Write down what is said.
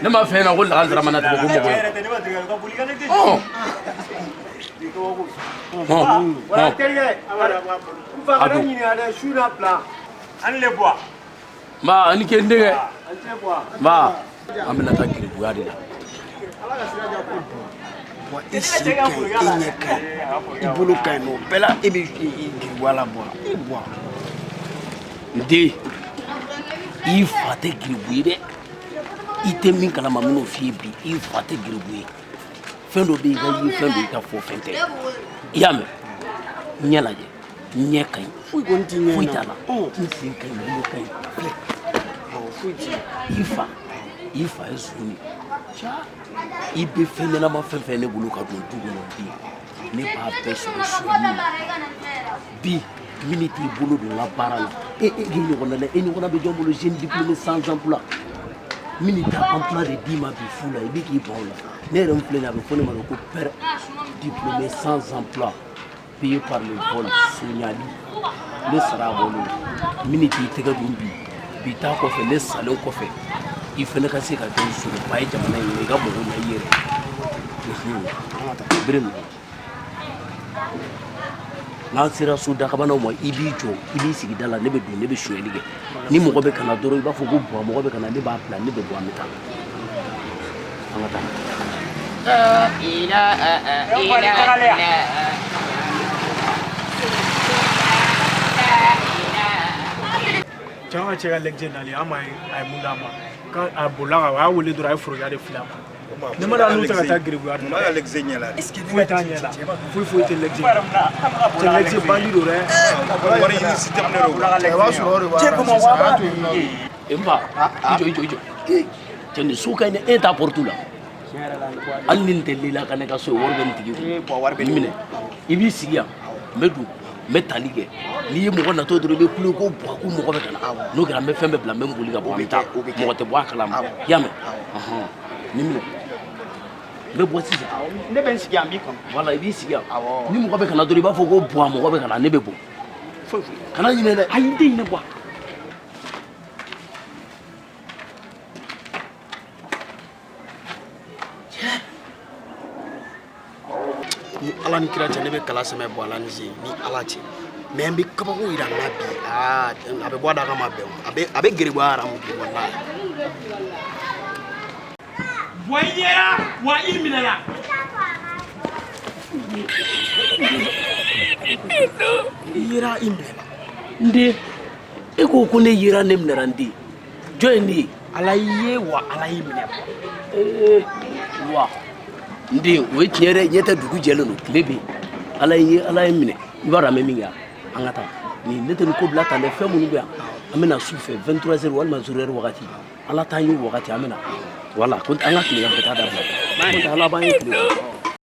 لما فينا أقول لك أنت رمنا تبغى ما أنا كندي ما أمي نتاكل بوادي isi ka inye ka ibulu ka no bela ebi wala bo ndi ifate gribuire ite min kala mamuno fiebi ifate gribuire fendo be ga yi fendo ka fo fente yame nyalaje nyekai fu gonti nyana fu tala nsi kai mu kai ifa esuni cha ibe fene na ma fene bulu ka don dugu no bi ne ba peso bi minute bulu do la barala gini ko na le eni ko na be jombolo jeune diplômé sans emploi minute emploi de dima bi fula ibi ki bola ne ren plena be fone ma ko per diplômé sans emploi payé par le vol signali le sera bolo minute tega dumbi bi ta ko fe le salon ko fe il fallait que c'est quelqu'un sur le pays qui m'a dit que bon on y est brin na sira su da kabana mo ibijo ibi sigi dala ne be du ne be shuelige ni mo be kana doro ba fo go bo mo be kana ne ba plan ne be bo amita amata Jangan cakap lekjen nali, amai mudama. Kan abola wa wole dura ay furo ya de flama. Ne ma da nu ta ta gribu ar. Ma ya lekjen yala. Fu ta nyala. Fu te lekjen. Te lekjen bandi do re. Wari ni system ne ro. wa soro wa Che como wa. emba ijo tende suka ne eta portula annin telila kana ka so worbe ntigi ko mine ibi sigia medu metalige ni mo na to dro be kulu ko bo ko mo ko be kana no gra me fembe bla me mbuli ga bo mita mo te bo akala yame ni mine be bo sisi ne ben sigi ambi kon wala ibi sigia ni mo ko be kana dro ba fo ko bo mo ko be kana ne be bo kana ni ne ayi de ne bo ni ala ni kira ne be kala sɛmɛ bo ala ni je ni ala cɛ mais n bɛ kabako yira na bi a bɛ bɔ da ka ma bɛn a bɛ geribu ara mu wallahi Voyera wa ilminala. yira imela nde eko ko ne yira ne mnara ndi joy ni ala ye wa ala imela wa ndi we tiere nyeta dugu jelo no klebe ala mine ibara me minga angata ni nete ko blata le femu ni bia amena sufe 23h wal mazurer wakati ala tanyu wakati amena wala kunt angati ya betada ba ala ba